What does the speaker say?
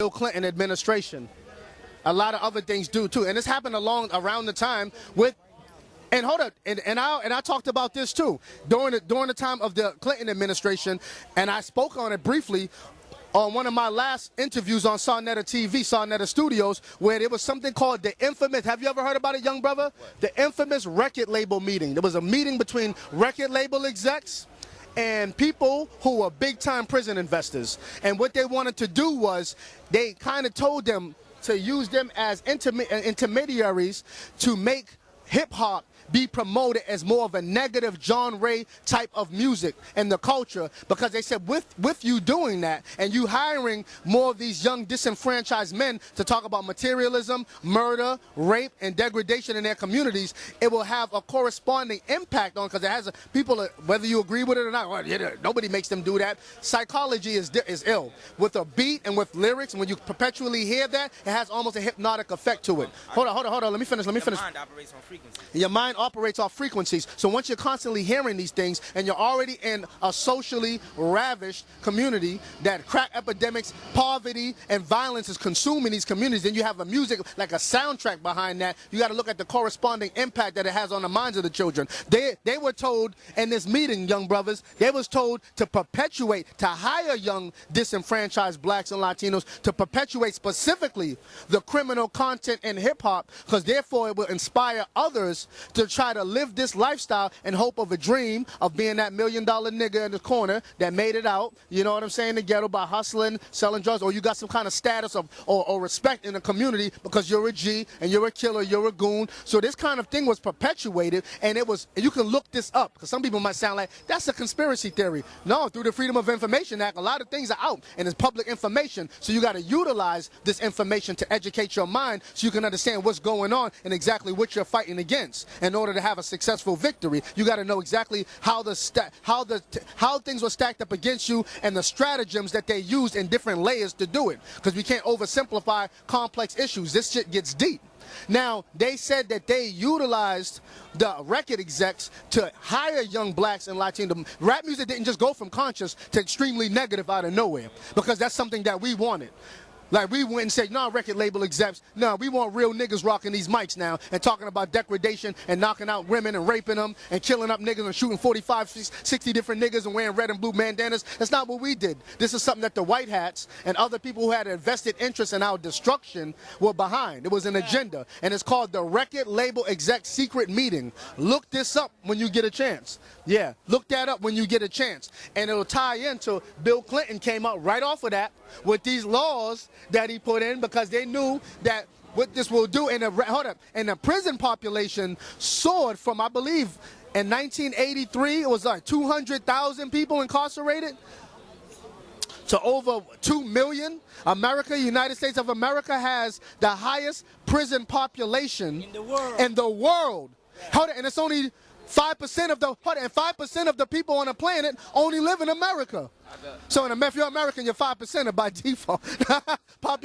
Bill Clinton administration. A lot of other things do too, and this happened around the time with. And hold up, and I talked about this too during the time of the Clinton administration, and I spoke on it briefly on one of my last interviews on Sarnetta TV, Sarnetta Studios, where there was something called the infamous, have you ever heard about it, young brother? What? The infamous record label meeting. There was a meeting between record label execs and people who were big-time prison investors. And what they wanted to do was, they kind of told them to use them as intermediaries to make hip-hop be promoted as more of a negative John Ray type of music in the culture, because they said with you doing that and you hiring more of these young disenfranchised men to talk about materialism, murder, rape, and degradation in their communities, it will have a corresponding impact on, because it has people, whether you agree with it or not, well, nobody makes them do that. Psychology is ill. With a beat and with lyrics, and when you perpetually hear that, it has almost a hypnotic effect to it. Hold on, let me finish. Your mind operates on frequency. Your mind operates off frequencies. So once you're constantly hearing these things and you're already in a socially ravished community that crack epidemics, poverty, and violence is consuming these communities, then you have a music like a soundtrack behind that. You got to look at the corresponding impact that it has on the minds of the children. They were told in this meeting, young brothers, they was told to perpetuate, to hire young disenfranchised blacks and Latinos to perpetuate specifically the criminal content in hip-hop, because therefore it will inspire others to try to live this lifestyle in hope of a dream of being that $1 million nigga in the corner that made it out, you know what I'm saying, the ghetto by hustling, selling drugs, or you got some kind of status or respect in the community because you're a G and you're a killer, you're a goon. So this kind of thing was perpetuated, and you can look this up, because some people might sound like that's a conspiracy theory. No, through the Freedom of Information Act, a lot of things are out and it's public information, so you got to utilize this information to educate your mind so you can understand what's going on and exactly what you're fighting against. In order to have a successful victory, you got to know exactly how things were stacked up against you and the stratagems that they used in different layers to do it, because we can't oversimplify complex issues. This shit gets deep. Now, they said that they utilized the record execs to hire young blacks and Latinos. Rap music didn't just go from conscious to extremely negative out of nowhere, because that's something that we wanted. Like, we went and said, no, record label execs, no, we want real niggas rocking these mics now and talking about degradation and knocking out women and raping them and killing up niggas and shooting 45, 60 different niggas and wearing red and blue bandanas. That's not what we did. This is something that the white hats and other people who had a vested interest in our destruction were behind. It was an agenda, and it's called the Record Label Exec Secret Meeting. Look this up when you get a chance. Yeah, look that up when you get a chance. And it'll tie into Bill Clinton came out right off of that with these laws that he put in, because they knew that what this will do. And the prison population soared from, I believe, in 1983, it was like 200,000 people incarcerated, to over 2 million. United States of America has the highest prison population in the world. And it's only 5% of the people on the planet only live in America. So if you're American, you're 5% by default.